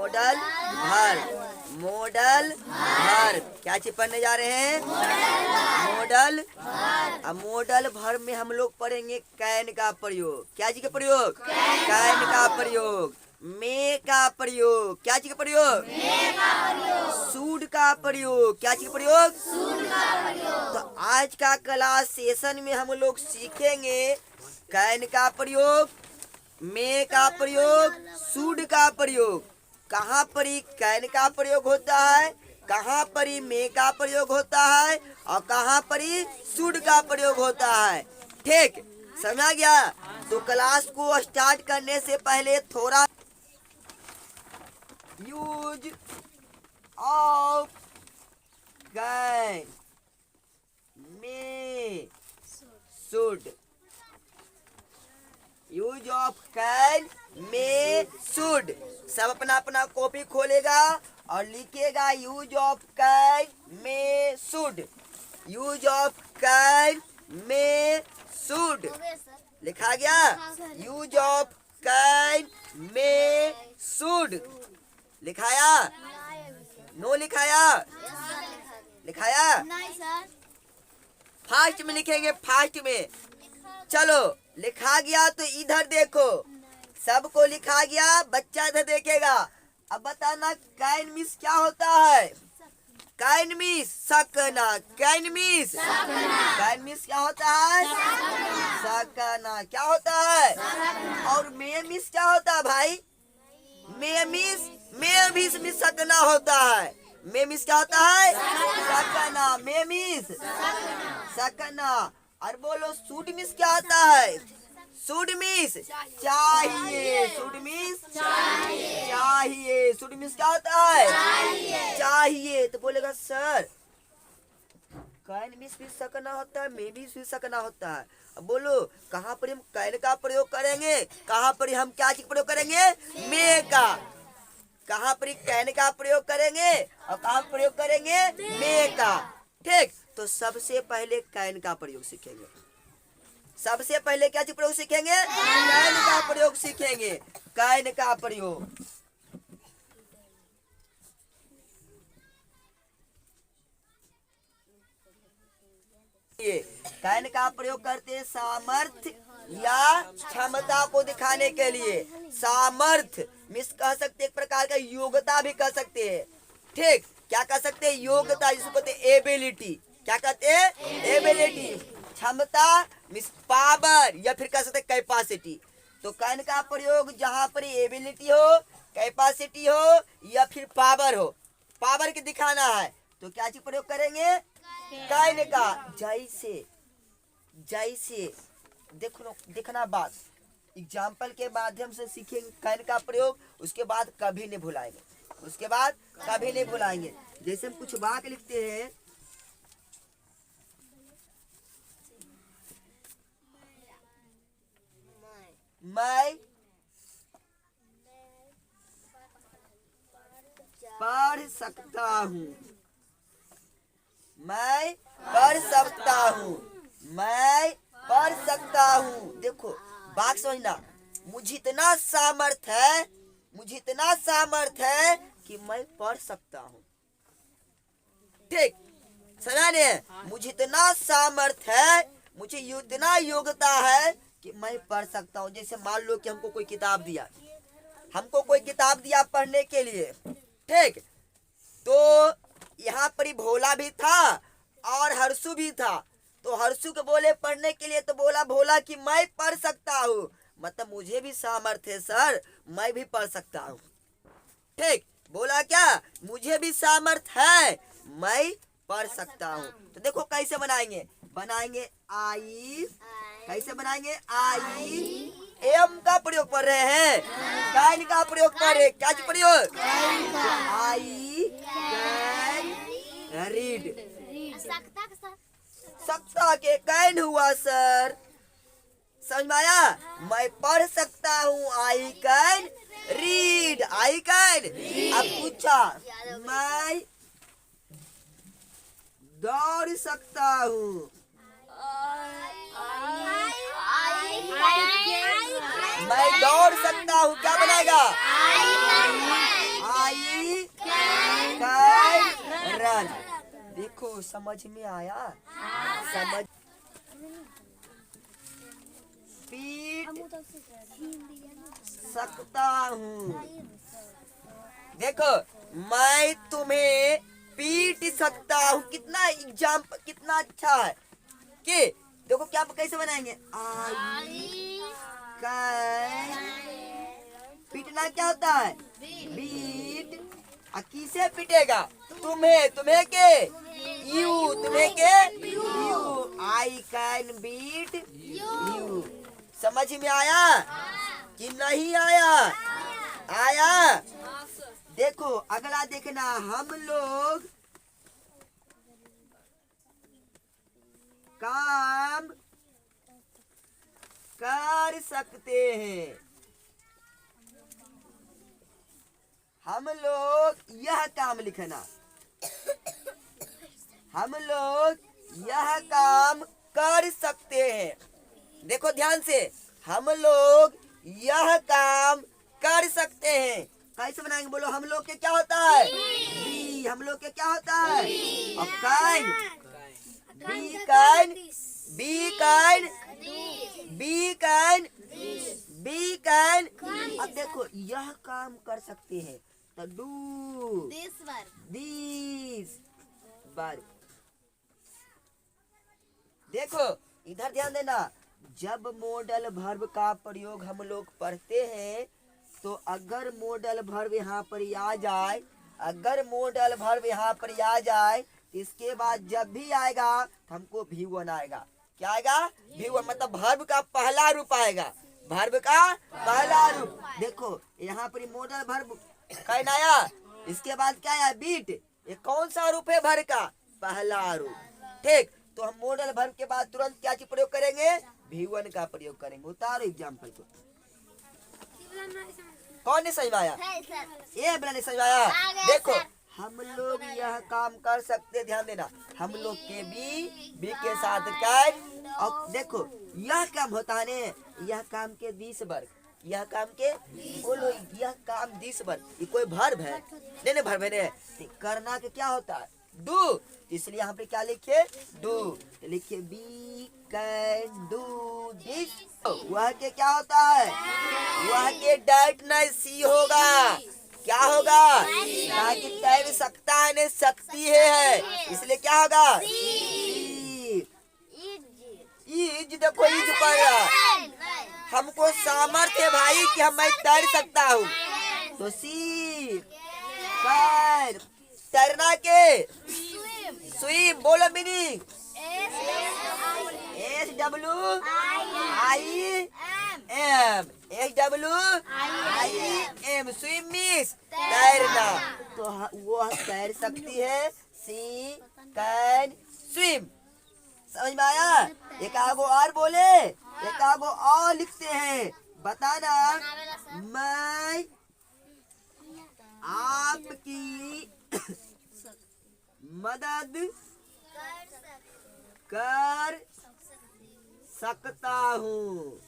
Modal verb, modal verb. क्या चीज पढ़ने जा रहे हैं? मॉडल। अब मॉडल वर्ब में हम लोग पढ़ेंगे कैन का प्रयोग। क्या चीज का प्रयोग? कैन का प्रयोग। मे का प्रयोग। क्या चीज का प्रयोग? शुड का प्रयोग। क्या चीज का प्रयोग? तो आज का क्लास सेशन में हम लोग सीखेंगे कैन का प्रयोग, मे का प्रयोग, शुड का प्रयोग। कहाँ पर ही कैन का प्रयोग होता है, कहाँ पर ही मे का प्रयोग होता है और कहाँ पर ही शुड का प्रयोग होता है। ठीक, समझा गया? तो क्लास को स्टार्ट करने से पहले थोड़ा use of can, may, should. Use of can, may, should. सब अपना अपना कॉपी खोलेगा और लिखेगा use of can, may, should. Use of can, may, should. लिखा गया? Use of can, may, should. लिखाया? नो लिखाया? लिखाया? नहीं सर। फास्ट में लिखेंगे, फास्ट में। चलो, लिखा गया तो इधर देखो, सबको लिखा गया, बच्चा इधर देखेगा। अब बताना कैन मिस क्या होता है? कैन मिस सकना। कैन मिस, कैन मिस क्या होता है? सकना। क्या होता है? और मे मिस क्या होता है भाई? मे मिस, मे मिस सकना होता है। मे मिस क्या होता है? सकना। मे मिस सकना। और बोलो शुड मिस क्या होता है? शुड मिस चाहिए। शुड मिस चाहिए। शुड मिस क्या होता है? चाहिए। तो बोलेगा सर कैन मिस भी सकना होता है, मे भी सकना होता है। अब बोलो कहाँ पर हम कैन का प्रयोग करेंगे, कहाँ पर हम क्या चीज प्रयोग करेंगे? मे का। कहाँ पर कैन का प्रयोग करेंगे और कहाँ प्रयोग करेंगे? मे का। ठीक, तो सबसे पहले कैन का प्रयोग सीखेंगे। सबसे पहले क्या चीज प्रयोग सीखेंगे? कैन का प्रयोग सीखेंगे। कैन का प्रयोग। कैन का प्रयोग करते हैं सामर्थ्य या क्षमता को दिखाने के लिए। सामर्थ्य मिस कह सकते, एक प्रकार का योग्यता भी कह सकते हैं। ठीक, क्या कह सकते हैं? योग्यता, जिसको कहते हैं एबिलिटी। क्या कहते हैं? एबिलिटी। क्षमता मिस पावर या फिर कह सकते हैं कैपेसिटी। तो कैन का प्रयोग जहाँ पर एबिलिटी हो, कैपेसिटी हो या फिर पावर हो, पावर के दिखाना है तो क्या चीज प्रयोग करेंगे? कैन का। जैसे, जैसे देखो, देखना बात एग्जाम्पल के माध्यम से सीखेंगे कैन का प्रयोग। उसके बाद कभी नहीं भुलाएंगे, उसके बाद कभी नहीं भुलाएंगे। जैसे हम कुछ वाक्य लिखते हैं, मैं पढ़ सकता हूँ, मैं पढ़ सकता हूँ, मैं पढ़ सकता हूँ। देखो बात समझना, मुझे इतना सामर्थ्य है, मुझे इतना सामर्थ्य है कि मैं पढ़ सकता हूँ। ठीक, समझने? मुझे इतना सामर्थ्य है, मुझे इतना योग्यता है कि मैं पढ़ सकता हूँ। जैसे मान लो कि हमको कोई किताब दिया, हमको कोई किताब दिया पढ़ने के लिए। ठीक, तो यहाँ पर ही भोला भी था और हर्षु भी था। तो हर्षु को बोले पढ़ने के लिए, तो बोला भोला कि मैं पढ़ सकता हूँ, मतलब मुझे भी सामर्थ्य है सर, मैं भी पढ़ सकता हूँ। ठीक, बोला क्या? मुझे भी सामर्थ्य है, मैं पढ़ सकता हूँ। तो देखो कैसे बनाएंगे, बनाएंगे आई, कैसे बनाएंगे? आई एम का प्रयोग कर रहे हैं, कैन का प्रयोग कर रहे हैं। क्या प्रयोग? I can read. सकता के कैन हुआ सर, समझ में आया? मैं पढ़ सकता हूँ, I can read. I can. अब पूछा मैं दौड़ सकता हूँ, मैं दौड़ सकता हूँ। क्या बनेगा? वन। देखो समझ में आया? समझ। पीट सकता हूँ। देखो मैं तुम्हें पीट सकता हूँ। कितना एग्जाम, कितना अच्छा है कि देखो क्या कैसे बनाएंगे। I can. पीटना क्या होता है? बीट। किसे पीटेगा? तुम्हें। तुम्हें के? यू। तुम्हें के? You. I can beat you. समझ में आया कि नहीं आया? आया। देखो अगला देखना, हम लोग काम कर सकते हैं। हम लोग यह काम लिखना। हम लोग यह काम कर सकते हैं। देखो ध्यान से, हम लोग यह काम कर सकते हैं। कैसे बनाएंगे बोलो? हम लोग के क्या होता है? बी। हम लोग के क्या होता है? और can. Be can. Be can. Be can. Be can. अब देखो यह काम कर सकते हैं तो डू दिस वर्ब। देखो इधर ध्यान देना, जब मॉडल वर्ब का प्रयोग हम लोग पढ़ते हैं तो अगर मॉडल वर्ब यहाँ पर आ जाए, अगर मॉडल वर्ब यहाँ पर आ जाए, इसके बाद जब भी आएगा तो हमको V1 आएगा। क्या आएगा? V1 मतलब वर्ब का पहला रूप आएगा। वर्ब का पहला रूप। देखो यहाँ पर मॉडल वर्ब कैन आया, इसके बाद क्या आया? बीट। ये कौन सा रूप है? वर्ब का पहला रूप। ठीक, तो हम मॉडल वर्ब के बाद तुरंत क्या चीज प्रयोग करेंगे? V1 का प्रयोग करेंगे। उतारो एग्जाम्पल को। कौन ने समझ आया? ये बना नहीं समझ आया? देखो हम लोग यह काम कर सकते। ध्यान देना, हम लोग के बी के साथ कैन। और देखो यह काम होता है ने, यह काम के दिस वर्ग। यह काम के बोलो, यह काम दिस वर्ग। ये कोई वर्ब है? नहीं वर्ब है ने। करना के क्या होता है? डू। इसलिए यहाँ पे क्या लिखे? डू। लिखे बी कैन डू दिस। वह के क्या होता है? वह के डाइट नहीं सी होगा। क्या होगा? ताकि तैर सकता है नहीं सकती है, इसलिए क्या होगा? इज। देखो इज पड़ रहा। हमको सामर्थ्य है भाई कि हम मैं तैर सकता हूँ, तो सी कैन। तैरना के स्विम। बोलो meaning. SWIM। SWIM swim means तैरना। तो वो तैर सकती है। सी कैन स्विम। समझ में आया? एक आगो और बोले, एक आगो और लिखते हैं। बताना, मैं आपकी मदद कर सकता हूँ।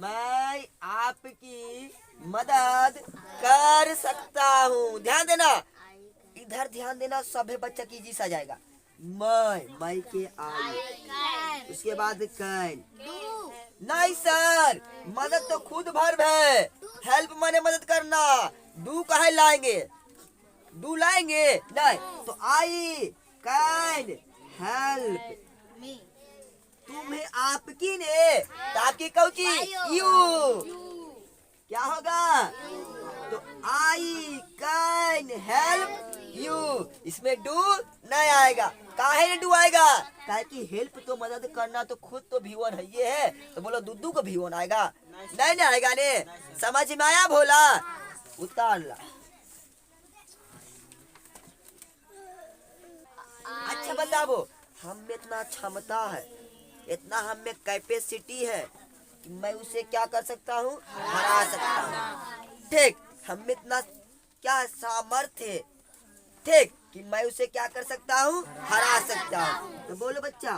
मैं आपकी मदद कर सकता हूँ। ध्यान देना, इधर ध्यान देना, सभे बच्चा की जी सा जाएगा। मैं के आई, उसके बाद कैन। नहीं सर, मदद तो खुद वर्ब है। हेल्प माने मदद करना। डू कहे लाएंगे? डू लाएंगे नहीं, तो आई कैन हेल्प। तुम्हें आपकी ने, तो आपकी कौची? यू। क्या होगा? तो आई कैन हेल्प यू। इसमें डू नहीं आएगा। काहे नहीं डू आएगा? काहे कि हेल्प तो मदद करना तो खुद तो V1 है ये है, तो बोलो दुद्दू को V1 आएगा? नहीं आएगा ने। समझ में आया? भोला उतार ला। अच्छा बताओ, हम में इतना क्षमता है, इतना हम में कैपेसिटी है कि मैं उसे क्या कर सकता हूँ? हरा सकता हूँ। ठीक, हम में इतना क्या सामर्थ्य है, ठीक, कि मैं उसे क्या कर सकता हूँ? हरा सकता हूँ। तो बोलो बच्चा,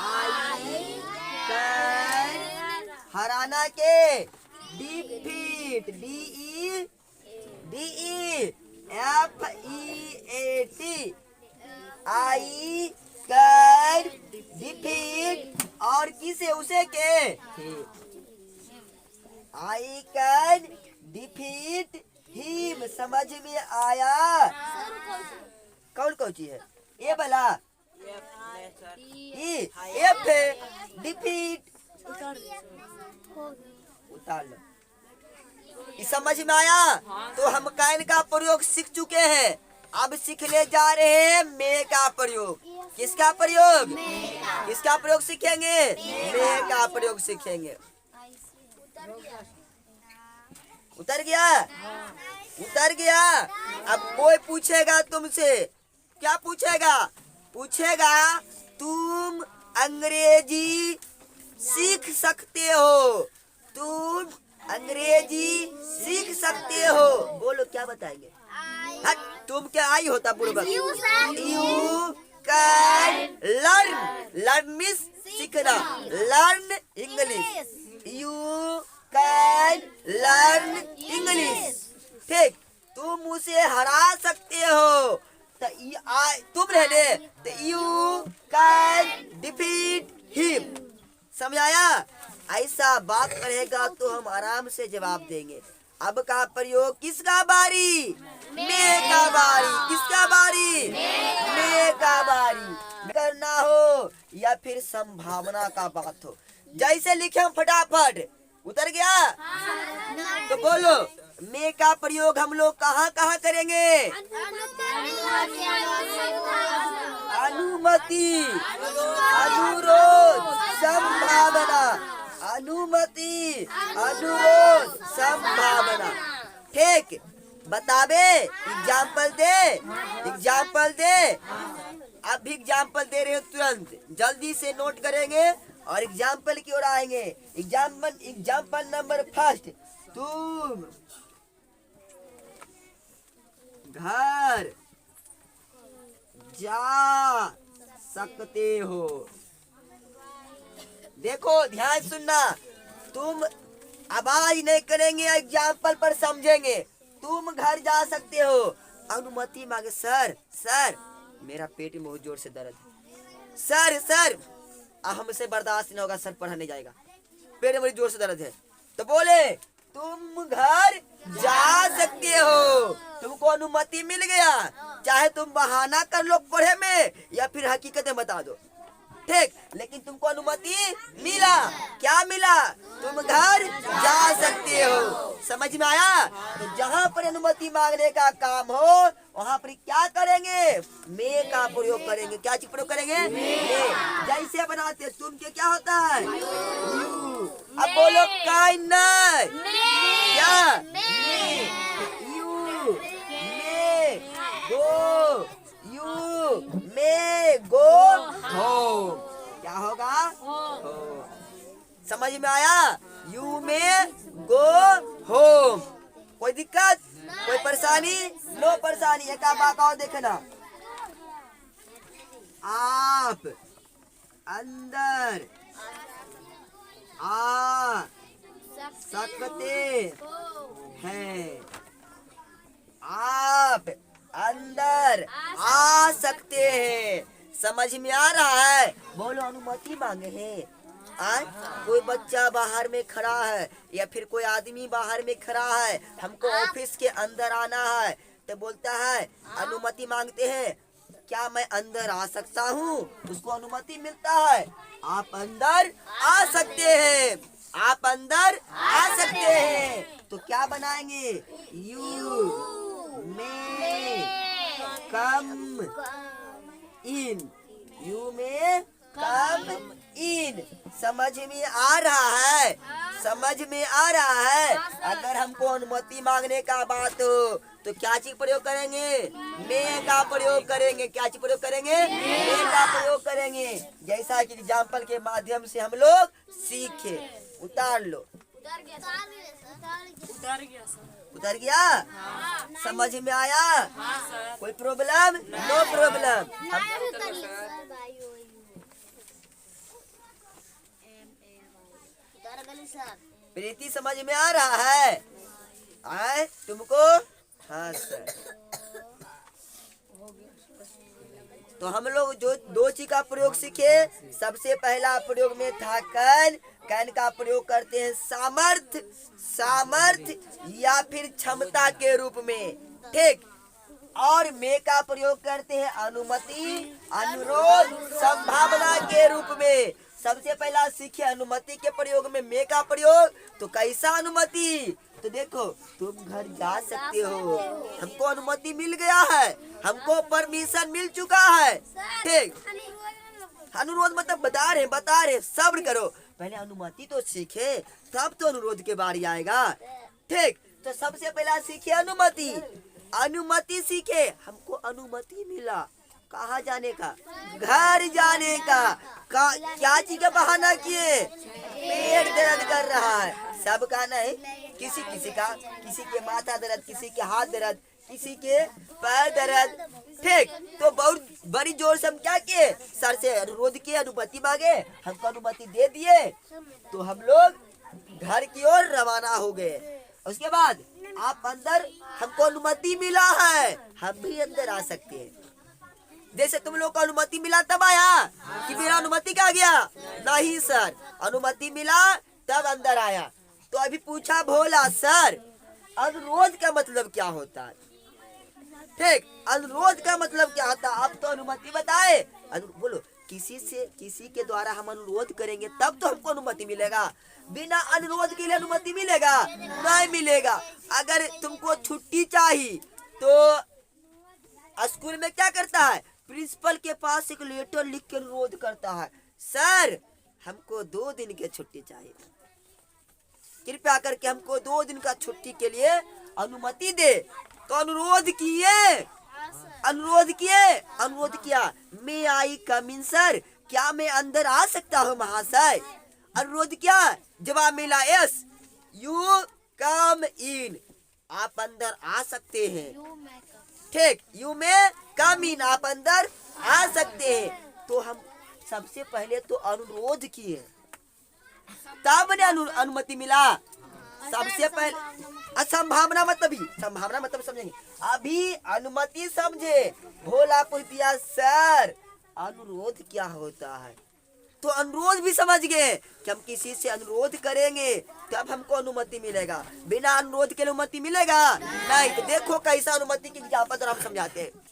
आई कैन। हराना के डिफीट। डी ई समझ में आया? कौन कौन चीज है? ए वाला एफ है, डिफीट उतार लो। इस समझ में आया? तो हम कैन का प्रयोग सीख चुके हैं, अब सीखने जा रहे हैं मे का प्रयोग। किसका प्रयोग? किसका प्रयोग सीखेंगे? मे का प्रयोग सीखेंगे। उतर गया? उतर गया? अब कोई पूछेगा तुमसे, क्या पूछेगा? पूछेगा तुम अंग्रेजी सीख सकते हो? तुम अंग्रेजी सीख सकते हो? बोलो क्या बताएंगे? हट, तुम क्या आई होता बुढ़बक? You can learn. Learn means सीखना, learn English. You can learn English. ठीक, तुम उसे हरा सकते हो। तो तुम रहने तो यू कैन डिफीट हिम। समझ आया? ऐसा बात करेगा तो हम आराम से जवाब देंगे। अब का प्रयोग किसका बारी? मे का बारी। किसका बारी? मे का बारी। करना हो या फिर संभावना का बात हो, जैसे लिखे हम फटाफट। उतर गया? तो बोलो मे का प्रयोग हम लोग कहाँ कहाँ करेंगे? अनुमति, अनुरोध, संभावना। अनुमति, अनुरोध, संभावना। ठीक, बतावे? एग्जाम्पल दे, एग्जाम्पल दे। अब एग्जाम्पल दे रहे हो, तुरंत जल्दी से नोट करेंगे और एग्जाम्पल की ओर आएंगे। एग्जाम्पल नंबर फर्स्ट, तुम घर जा सकते हो। देखो ध्यान सुनना, तुम आवाज नहीं करेंगे, एग्जाम्पल पर समझेंगे। तुम घर जा सकते हो, अनुमति मांगे। सर सर मेरा पेट में बहुत जोर से दर्द है। सर सर हमसे बर्दाश्त नहीं होगा सर, पढ़ा नहीं जाएगा, पेट में बड़ी जोर से दर्द है। तो बोले तुम घर जा सकते हो, तुमको अनुमति मिल गया। चाहे तुम बहाना कर लो पढ़े में या फिर हकीकतें बता दो, ठीक, लेकिन तुमको अनुमति मिला। क्या मिला? तुम घर जा सकते हो। समझ में आया? तो जहाँ पर अनुमति मांगने का काम हो वहाँ पर क्या करेंगे? मे का प्रयोग करेंगे। क्या चीज प्रयोग करेंगे? मे। जैसे बनाते तुम के क्या होता है? यू। अब बोलो काइन। क्या? You may go, you may go home. क्या होगा? होम। समझ में आया? You may go home. कोई दिक्कत, कोई परेशानी? नो परेशानी। एक बात और देखना, आप अंदर आ सकते हैं। आप अंदर आ सकते हैं। समझ में आ रहा है? बोलो अनुमति मांगे हैं। कोई बच्चा बाहर में खड़ा है या फिर कोई आदमी बाहर में खड़ा है, हमको ऑफिस के अंदर आना है, तो बोलता है अनुमति मांगते हैं, क्या मैं अंदर आ सकता हूँ? उसको अनुमति मिलता है, आप अंदर आ सकते हैं। आप अंदर आ सकते हैं। तो क्या बनाएंगे? You may come in. You may come in. समझ में आ रहा है? समझ में आ रहा है? अगर हमको अनुमति मांगने का बात हो तो क्या चीज प्रयोग करेंगे? मे का प्रयोग करेंगे। क्या चीज प्रयोग करेंगे? मे का प्रयोग करेंगे। जैसा कि एग्जाम्पल के माध्यम से हम लोग सीखे। उतार लो। उतर गया? समझ में आया? कोई प्रॉब्लम? No problem. प्रीति समझ में आ रहा है? आए तुमको? हाँ सर। तो हम लोग जो दो चीज का प्रयोग सीखे, सबसे पहला प्रयोग में था कैन। कैन का प्रयोग करते हैं सामर्थ्य, सामर्थ्य या फिर क्षमता के रूप में। ठीक। और में का प्रयोग करते हैं अनुमति, अनुरोध, संभावना के रूप में। सबसे पहला सीखे अनुमति के प्रयोग में का प्रयोग। तो कैसा अनुमति? तो देखो, तुम घर जा सकते हो, हमको अनुमति मिल गया है, हमको परमिशन मिल चुका है। ठीक। अनुरोध मतलब बता रहे सब्र करो, पहले अनुमति तो सीखे तब तो अनुरोध के बारी आएगा। ठीक। तो सबसे पहला सीखे अनुमति। अनुमति सीखे, हमको अनुमति मिला कहाँ जाने का? घर जाने का। क्या चीज का बहाना किए? पेट दर्द कर रहा है, सबका नहीं, किसी किसी का, किसी के माथा दर्द, किसी के हाथ दर्द, किसी के पैर दर्द। ठीक। तो बहुत बड़ी जोर से हम क्या किए? सर से अनुरोध किए, अनुमति मांगे, हमको अनुमति दे दिए, तो हम लोग घर की ओर रवाना हो गए। उसके बाद आप अंदर, हमको अनुमति मिला है, हम भी अंदर आ सकते हैं। जैसे तुम लोग को अनुमति मिला तब आया कि बिना अनुमति का गया? नहीं सर, अनुमति मिला तब अंदर आया। तो अभी पूछा भोला, सर अनुरोध का मतलब क्या होता है? ठीक, अनुरोध का मतलब क्या होता है? आप तो अनुमति बताए। बोलो, किसी के द्वारा हम अनुरोध करेंगे तब तो हमको अनुमति मिलेगा, बिना अनुरोध के लिए अनुमति मिलेगा? नहीं मिलेगा। अगर तुमको छुट्टी चाहिए तो स्कूल में क्या करता है? प्रिंसिपल के पास एक लेटर लिख के अनुरोध करता है, सर हमको 2 दिन की छुट्टी चाहिए, कृपया करके हमको 2 दिन का छुट्टी के लिए अनुमति दे। तो अनुरोध किया, मैं आई कम इन सर, क्या मैं अंदर आ सकता हूँ महाशय? अनुरोध किया, जवाब मिला यस, यू कम इन, आप अंदर आ सकते हैं। ठीक, यू में कम इन, आप अंदर आ सकते हैं। तो हम सबसे पहले तो अनुरोध किए, तब ने अनुमति मिला। सबसे पहले संभावना मतलब समझेंगे। अभी अनुमति समझे। भोला पूछ दिया, सर अनुरोध क्या होता है? तो अनुरोध भी समझ गए कि हम किसी से अनुरोध करेंगे तब हमको अनुमति मिलेगा, बिना अनुरोध के अनुमति मिलेगा नहीं। तो देखो कैसा अनुमति की एग्जाम्पल हम समझाते हैं।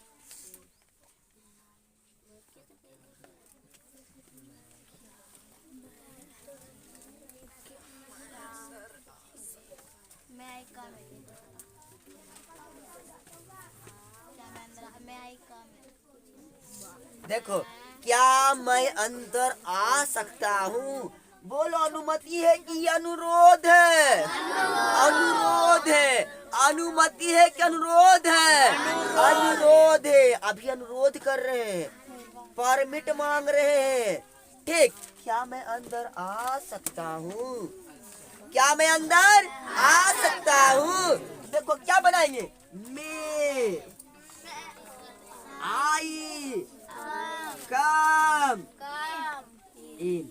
देखो, क्या मैं अंदर आ सकता हूँ? बोलो, अनुमति है कि अनुरोध है? अनुरोध है। अनुमति है कि अनुरोध है? अनुरोध है। अभी अनुरोध कर रहे हैं, परमिट मांग रहे हैं। ठीक, क्या मैं अंदर आ सकता हूँ? क्या मैं अंदर आ सकता हूँ? देखो क्या बनाएंगे, मैं आई कम इन।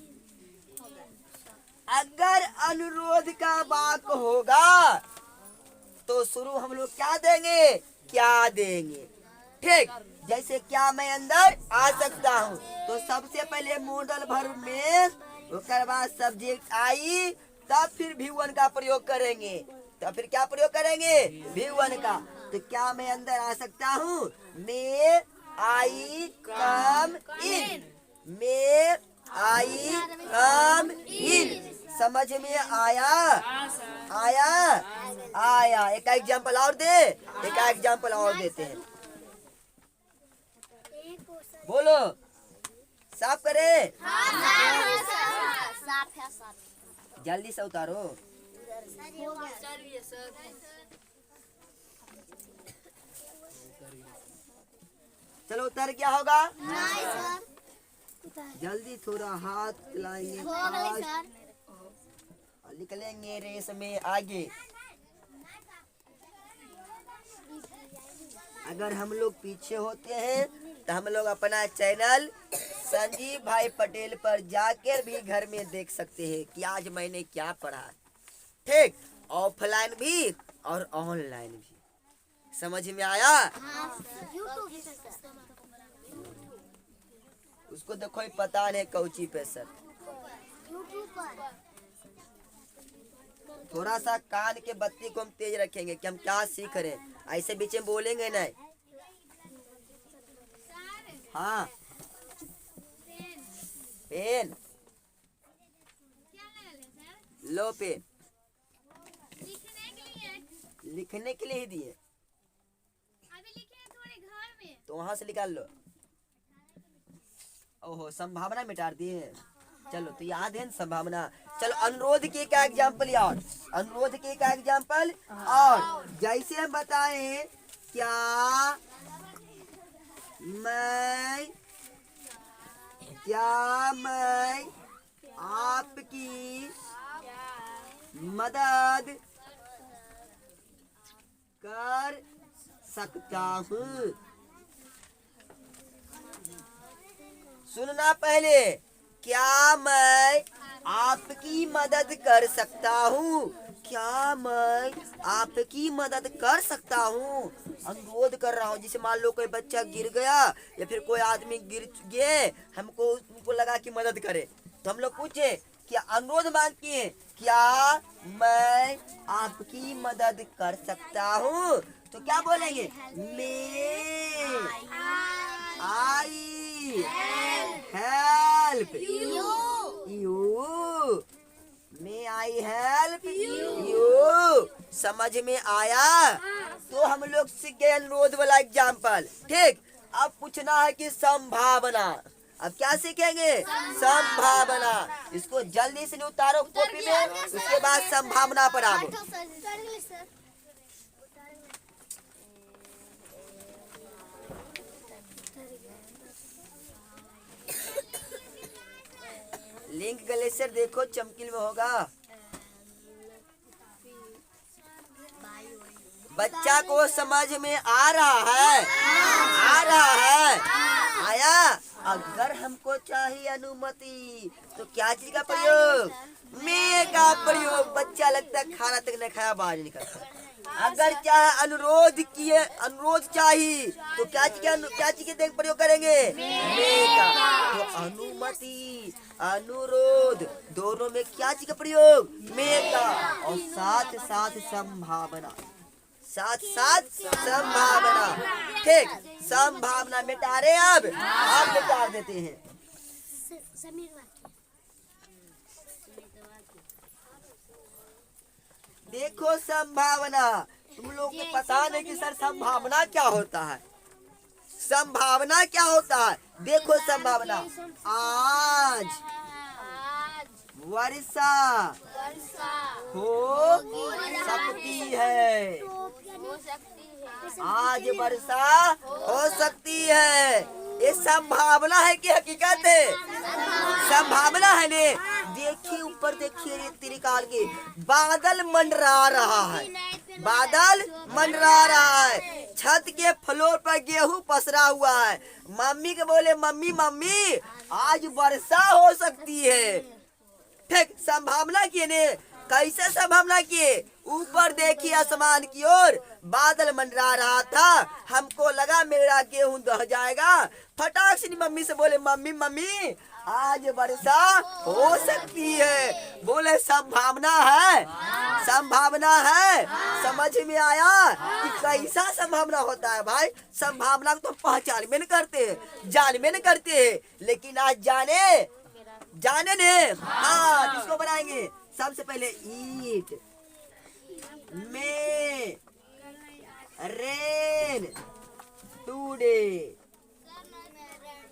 अगर अनुरोध का वाक होगा तो शुरू हम लोग क्या देंगे? क्या देंगे? ठीक, जैसे क्या मैं अंदर आ सकता हूँ, तो सबसे पहले मॉडल वर्ब में, उसके बाद सब्जेक्ट आई, तब फिर V1 का प्रयोग करेंगे। तो फिर क्या प्रयोग करेंगे? V1 का। तो क्या मैं अंदर आ सकता हूँ? मैं आई कम इन, मैं आई कम इन। समझ में आया? आया। एक एग्जाम्पल और देते हैं। बोलो, साफ करे? जल्दी से उतारो। चलो, उतर क्या होगा? जल्दी थोड़ा हाथ लाएंगे, निकलेंगे रेस में आगे। अगर हम लोग पीछे होते हैं तो हम लोग अपना चैनल संजीव भाई पटेल पर जाकर भी घर में देख सकते हैं कि आज मैंने क्या पढ़ा। ठीक, ऑफलाइन भी और ऑनलाइन भी। समझ में आया? उसको देखो, पता नहीं कौची पे सर। थोड़ा सा कान के बत्ती को हम तेज रखेंगे कि हम क्या सीख रहे हैं, ऐसे बीच में बोलेंगे नहीं। हाँ पेन लो, पेन लिखने के लिए ही दिए, तो वहां से निकाल लो। ओहो संभावना मिटा दिए। चलो तो याद है ना संभावना। चलो अनुरोध के क्या एग्जाम्पल यार, अनुरोध के क्या एग्जाम्पल। और जैसे हम बताएं क्या मैं आपकी मदद कर सकता हूँ। सुनना पहले, क्या मैं आपकी मदद कर सकता हूँ, क्या मैं आपकी मदद कर सकता हूँ। अनुरोध कर रहा हूँ, जैसे मान लो कोई बच्चा गिर गया या फिर कोई आदमी गिर गए, हमको उनको लगा कि मदद करे, तो हम लोग पूछे क्या अनुरोध मांगते हैं, क्या मैं आपकी मदद कर सकता हूँ, तो क्या बोलेंगे, I help you, may I help you. समझ में आया। तो हम लोग सीख गए अनुरोध वाला एग्जाम्पल। ठीक, अब पूछना है कि संभावना। अब क्या सीखेंगे, संभावना। इसको जल्दी से उतारो कॉपी में, उसके बाद संभावना पर आओ। लिंक ग्लेशियर देखो चमकील में होगा। बच्चा को समझ में आ रहा है, आ रहा है, आया। अगर हमको चाहिए अनुमति तो क्या चीज का प्रयोग, मैं का प्रयोग। बच्चा लगता है खाना तक नहीं खाया बाहर निकलता। अगर चाहे अनुरोध किए, अनुरोध चाहिए तो क्या चीज के प्रयोग करेंगे, मैं का। तो अनुमति अनुरोध दोनों में क्या चीज का प्रयोग, मैं का। और साथ साथ संभावना, साथ साथ संभावना। ठीक, संभावना मिटा रहे। अब मिटा देते हैं। देखो संभावना, तुम लोग को पता नहीं कि सर संभावना क्या होता है। संभावना क्या होता है, देखो संभावना। आज वर्षा हो सकती है, आज वर्षा हो सकती है। ये संभावना है कि हकीकत है, संभावना है ने। देखिए ऊपर देखिए रे त्रिकाल के बादल मंडरा रहा है, बादल मंडरा रहा है। छत के फ्लोर पर गेहूं पसरा हुआ है। मम्मी के बोले मम्मी मम्मी आज वर्षा हो सकती है। ठीक, संभावना किए ने। कैसे संभावना किए, ऊपर देखिए आसमान की ओर बादल मंडरा रहा था। हमको लगा मेरा गेहूं दह जाएगा। फटाक से मम्मी से बोले मम्मी मम्मी आज वर्षा हो सकती है। बोले संभावना है, संभावना है। समझ में आया कि कैसा संभावना होता है भाई। संभावना को तो पहचान में नहीं करते, जान में नहीं करते, लेकिन आज जाने ने। हाँ, किसको बनाएंगे, सबसे पहले ईट में रेन टूडे।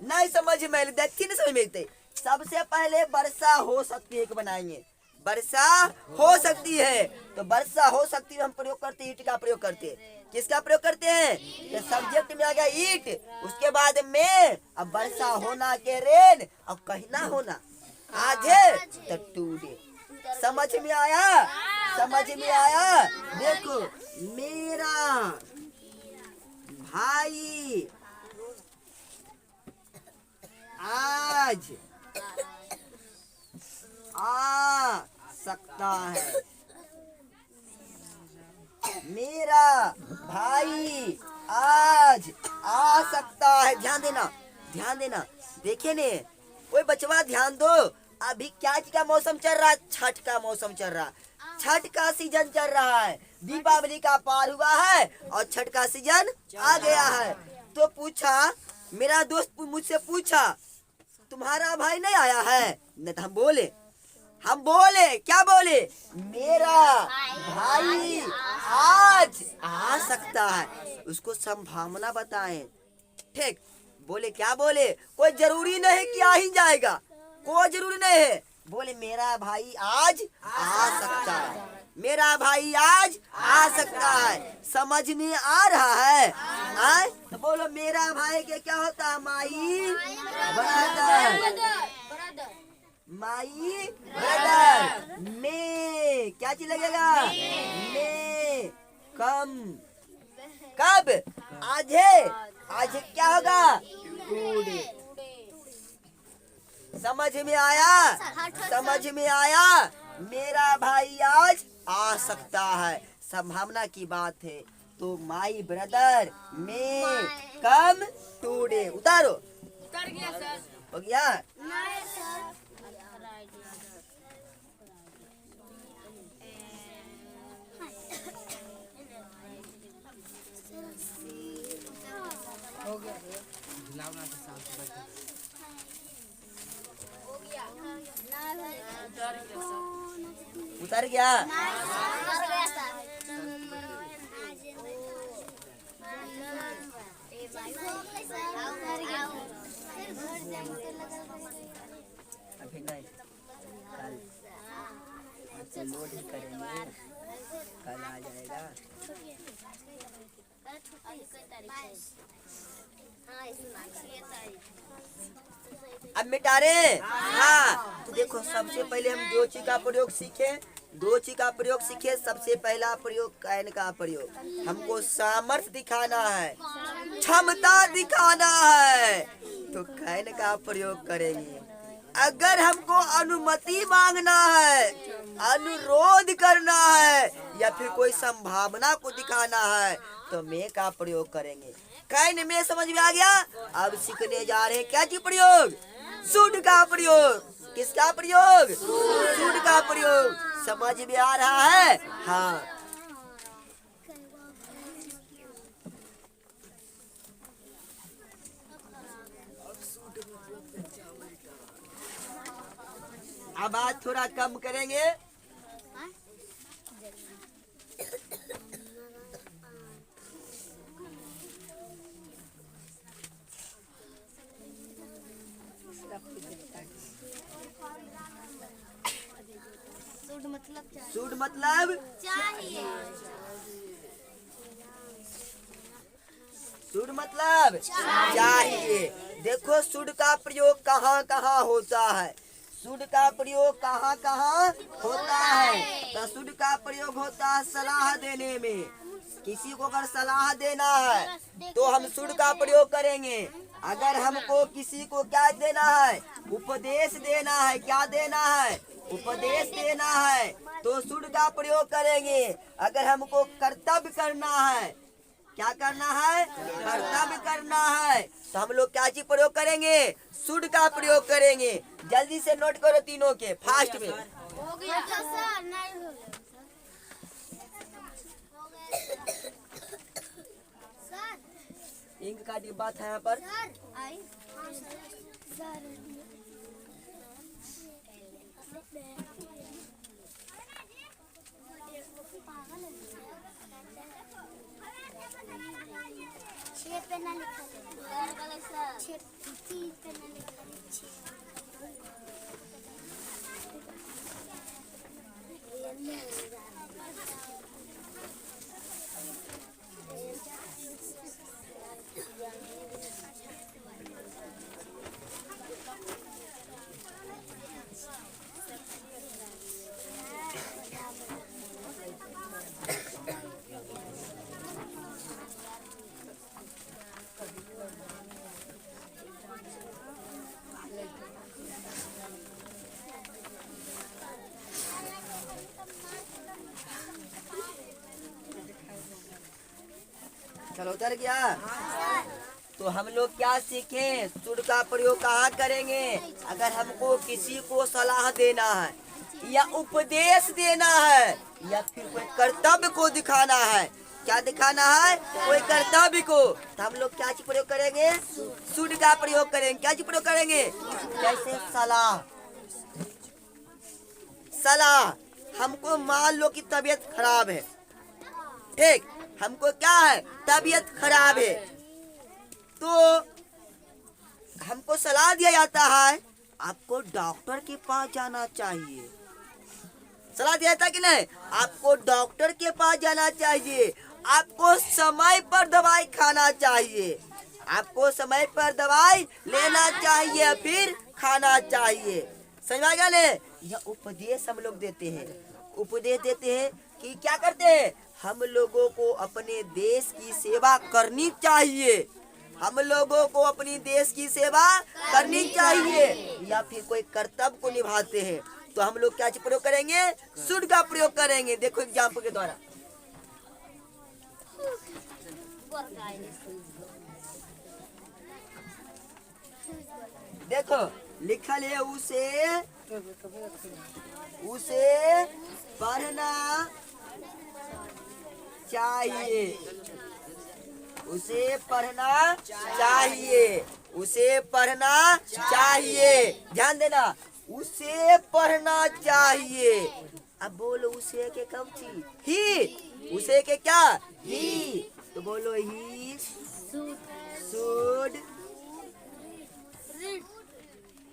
नहीं समझ में, देखती नहीं समझ में। सबसे पहले वर्षा हो सकती है कि बनाएंगे, वर्षा हो सकती है। तो वर्षा हो सकती है हम प्रयोग करते, ईट का प्रयोग करते। किसका प्रयोग करते हैं, तो सब्जेक्ट में आ गया ईट, उसके बाद में अब वर्षा होना के रेन, अब कहना होना आज है तो टूडे। समझ में आया, समझ में आया। देखो मेरा भाई आज आ सकता है, मेरा भाई आज आ सकता है। ध्यान देना, ध्यान देना। देखिए ने कोई बचवा ध्यान दो। अभी क्या चीज का मौसम चल रहा है, छठ का मौसम चल रहा है। छठ का सीजन चल रहा है, दीपावली का पार हुआ है और छठ का सीजन आ गया है। तो पूछा, मेरा दोस्त मुझसे पूछा, तुम्हारा भाई नहीं आया है? नहीं तो हम बोले क्या बोले, मेरा भाई आज आ सकता है, उसको संभावना बताएं। ठीक बोले, क्या बोले, कोई जरूरी नहीं कि आ ही जाएगा, कोई जरूरी नहीं है। बोले मेरा भाई आज आ सकता है, मेरा भाई आज आ सकता है। समझ में आ रहा है? आए तो बोलो, मेरा भाई के क्या होता है? माई ब्रदर, माई ब्रदर में क्या चीज लगेगा? में कम कब? आज क्या होगा? समझ में आया? समझ में आया? मेरा भाई आज आ सकता है, संभावना की बात है। तो माई ब्रदर में कम टूडे, उतारो। उतर गया सर। हो गया? नहीं सर। हो गया। उतर गया? अभी नहीं, कल लोड ही करेंगे, कल आ जाएगा। अब मिटा रहे? हाँ, तो देखो, सबसे पहले हम दो चीज का प्रयोग सीखे, सबसे पहला प्रयोग कैन का प्रयोग। हमको सामर्थ्य दिखाना है, क्षमता दिखाना है, तो कैन का प्रयोग करेंगे। अगर हमको अनुमति मांगना है, अनुरोध करना है, या फिर कोई संभावना को दिखाना है, तो मैं का प्रयोग करेंगे। कैन में समझ में आ गया? अब सीखने जा रहे हैं क्या चीज प्रयोग? शुड का प्रयोग। किसका प्रयोग? शुड का प्रयोग। समझ में आ रहा है? हाँ। अब आज थोड़ा कम करेंगे। सूड मतलब चाहिए। सूड मतलब चाहिए। देखो, सूड का प्रयोग कहाँ कहाँ होता है, सूड का प्रयोग कहाँ कहाँ होता है। तो सूड का प्रयोग होता है सलाह देने में। किसी को अगर सलाह देना है तो हम सूड का प्रयोग करेंगे। अगर हमको किसी को क्या देना है? उपदेश देना है। क्या देना है? उपदेश देना है, तो सूड का प्रयोग करेंगे। अगर हमको कर्तव्य करना है, क्या करना है? कर्तव्य करना है, तो हम लोग क्या चीज प्रयोग करेंगे? सूड का प्रयोग करेंगे। जल्दी से नोट करो तीनों के, फास्ट में। हो गया सर। नहीं हो गया सर। इंक का डिब्बा था यहाँ पर। चलो, उतर गया? तो हम लोग क्या सीखें? सूड का प्रयोग कहाँ करेंगे? अगर हमको किसी को सलाह देना है, या उपदेश देना है या फिर कोई कर्तव्य को दिखाना है। क्या दिखाना है? कोई कर्तव्य को। तो हम लोग क्या चीज प्रयोग करेंगे? शुड का प्रयोग करेंगे। क्या चीज प्रयोग करेंगे? जैसे सलाह। सलाह हमको मान लो कि तबीयत खराब है, ठीक, हमको क्या है? तबीयत खराब है, तो हमको सलाह दिया जाता है आपको डॉक्टर के पास जाना चाहिए। सलाह दिया जाता है कि नहीं? आपको डॉक्टर के पास जाना चाहिए, आपको समय पर दवाई खाना चाहिए, आपको समय पर दवाई लेना चाहिए, फिर खाना चाहिए। समझ आ गया ने? यह उपदेश हम लोग देते हैं। उपदेश देते हैं कि क्या करते हैं? हम लोगों को अपने देश की सेवा करनी चाहिए। हम लोगों को अपनी देश की सेवा करनी चाहिए या फिर कोई कर्तव्य को निभाते हैं तो हम लोग क्या चीज प्रयोग करेंगे? शुड का प्रयोग करेंगे। देखो एग्जाम्पल के द्वारा। देखो लिखल है उसे पढ़ना चाहिए, उसे पढ़ना चाहिए, उसे पढ़ना चाहिए। ध्यान देना, उसे पढ़ना चाहिए। अब बोलो उसे के कब थी? ही। उसे के क्या? ही। तो बोलो ही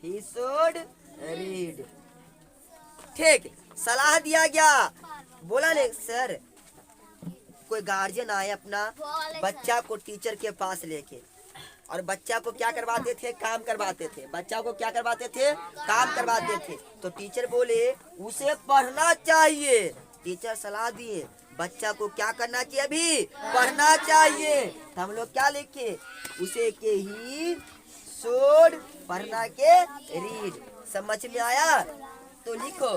शुड रीड। ठीक, सलाह दिया गया। बोला नहीं सर, कोई गार्जियन आए अपना बच्चा को टीचर के पास लेके और बच्चा को क्या करवाते थे? काम करवाते थे। बच्चा को क्या करवाते थे? काम करवाते थे। तो टीचर बोले उसे पढ़ना चाहिए। टीचर सलाह दिए बच्चा को क्या करना चाहिए? अभी पढ़ना चाहिए। तो हम लोग क्या लिखे? उसे के ही शुड, पढ़ना के रीड। समझ में आया? तो लिखो।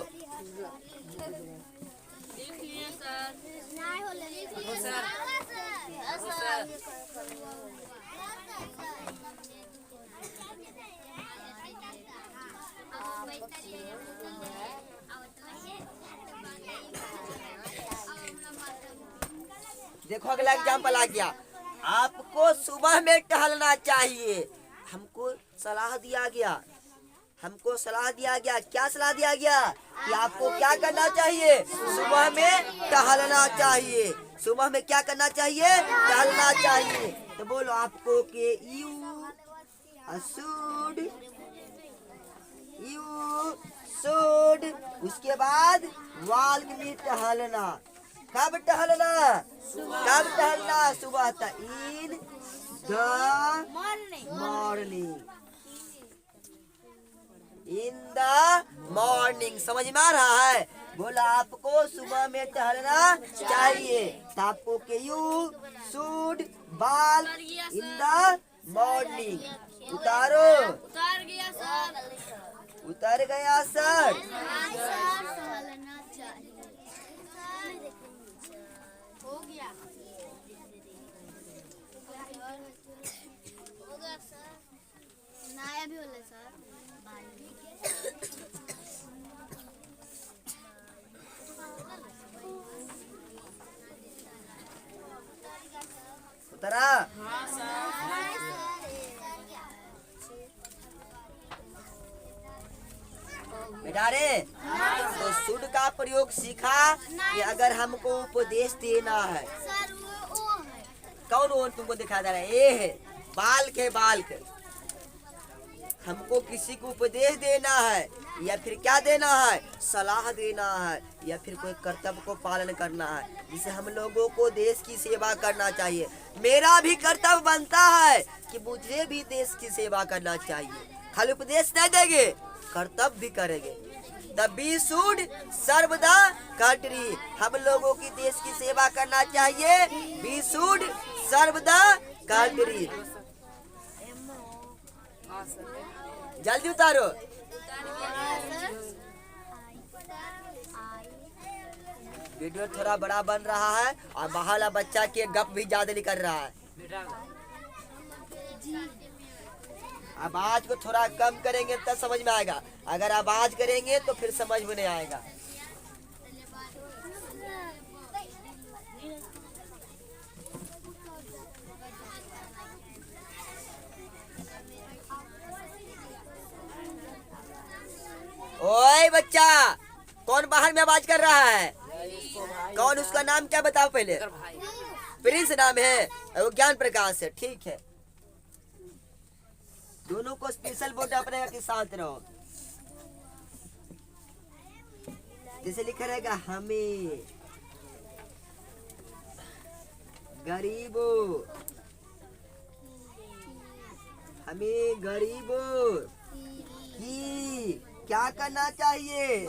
देखो अगला एग्जाम्पल आ गया। आपको सुबह में टहलना चाहिए। हमको सलाह दिया गया, हमको सलाह दिया गया। क्या सलाह दिया गया? कि आपको क्या करना चाहिए? सुबह में टहलना चाहिए। सुबह में क्या करना चाहिए? टहलना चाहिए। तो बोलो आपको के यू शुड, उसके बाद वॉक में टहलना। कब टहलना? कब टहलना? सुबह तक। In the morning. In the morning. समझ में आ रहा है? बोला आपको सुबह में टहलना चाहिए। तो आपको के यू शुड बाल इन द मॉर्निंग। उतारो। उतार गया सर। उतर गया सर। हो गया। हो गया सर। नया भी होला सर। उतरा? बेटा रे, तो शुड का प्रयोग सीखा कि अगर हमको उपदेश देना है। सर वो है। कौन वो तुमको दिखा दे रहा है? ये है बाल के। हमको किसी को उपदेश देना है या फिर क्या देना है? सलाह देना है या फिर कोई कर्तव्य को पालन करना है, जिसे हम लोगों को देश की सेवा करना चाहिए। मेरा भी कर्तव्य बनता है कि मुझे भी देश की सेवा करना चाहिए। खाली उपदेश नहीं देंगे, कर्तव्य भी करेंगे। The we should serve the country. हम लोगों की देश की सेवा करना चाहिए। We should serve the country. जल्दी उतारो। वीडियो थोड़ा बड़ा बन रहा है और बाहर वाला बच्चा के गप भी ज्यादा निकल रहा है। आवाज को थोड़ा कम करेंगे तब समझ में आएगा, अगर आवाज करेंगे तो फिर समझ में नहीं आएगा। ओए बच्चा, कौन बाहर में आवाज कर रहा है? कौन? उसका नाम क्या बताओ पहले। प्रिंस नाम है, वो ज्ञान प्रकाश है। ठीक है, दोनों को स्पेशल बोलना पड़ेगा कि शांत रहो। जैसे लिखा रहेगा हमें गरीबों, हमें गरीबों की क्या करना चाहिए?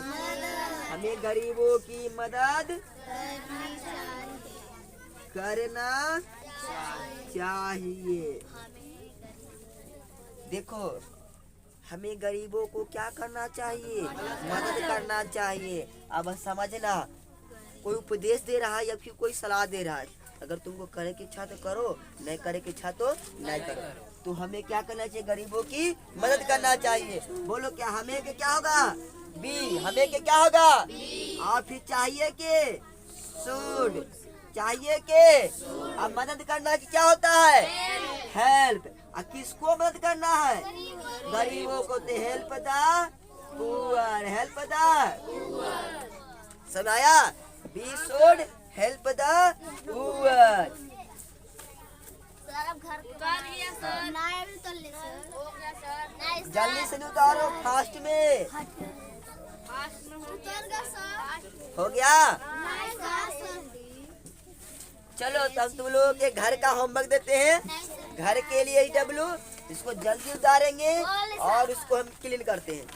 हमें गरीबों की मदद करना चाहिए। देखो, हमें गरीबों को क्या करना चाहिए? मदद करना चाहिए। अब समझना, कोई उपदेश दे रहा है या फिर कोई सलाह दे रहा है। अगर तुमको करे की इच्छा तो करो, नहीं करे की इच्छा तो नहीं करो। तो हमें क्या करना चाहिए? गरीबों की मदद करना चाहिए। बोलो, क्या हमें के क्या होगा? बी। हमें के क्या होगा? और फिर चाहिए के शुड, चाहिए के। अब मदद करना की क्या होता है? हेल्प। और किसको मदद करना है? गरीबों को। तो help the poor, help the. समझाया? We should help the poor. Sir अब घर कर लिया सर। नाया भी तो ले सर। हो गया सर। जल्दी से उतारो, फास्ट में। फास्ट में उतर गया सर। हो गया? नहीं सर। चलो तब तुम लोगों के घर का होमवर्क देते हैं। घर के लिए डब्लू, इसको जल्दी उतारेंगे और उसको हम क्लीन करते हैं।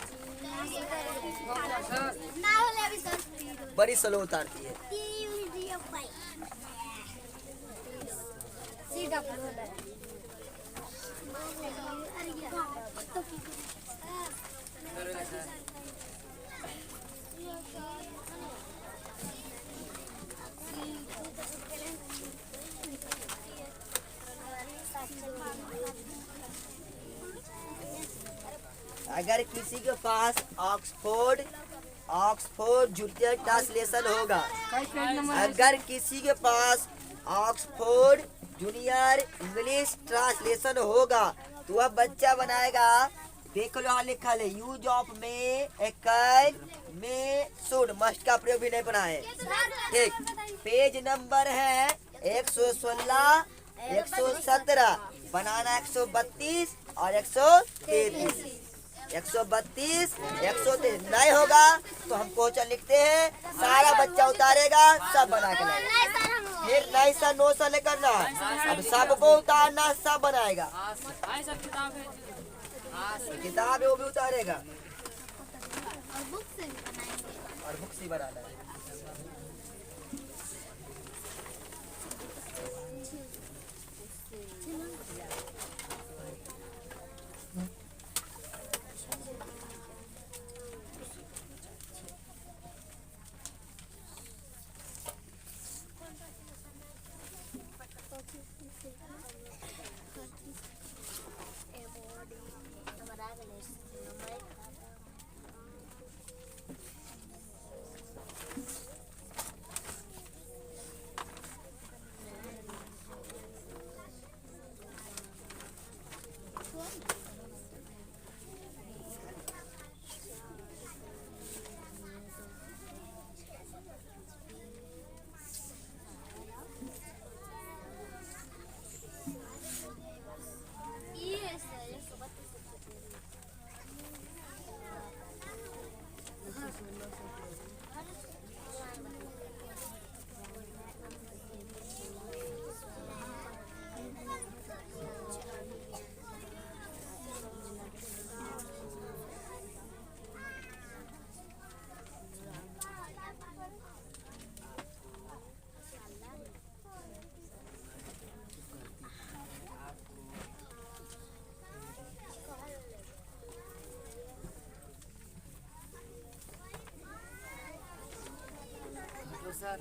ना होले अभी सर। बड़ी स्लो उतारती है। अगर किसी के पास ऑक्सफोर्ड जूनियर ट्रांसलेशन होगा, अगर किसी के पास ऑक्सफोर्ड जूनियर इंग्लिश ट्रांसलेशन होगा तो वह बच्चा बनाएगा। देख लो यहाँ लिखा है यूज ऑफ में, एकल में, शुड, मस्ट का प्रयोग भी नहीं पढ़ा है। ठीक, पेज नंबर है 116, 117, बनाना 132 और 133। 132, 133 नहीं होगा तो हम क्वेश्चन लिखते हैं, सारा बच्चा उतारेगा, सब बना के लाएगा। फिर नहीं सर, नो सर नहीं करना, अब सबको उतारना, सब बनाएगा। किताब है वो भी उतारेगा और बुक से भी बनाएंगे। और बुक से बनाना है। Sir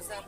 sir.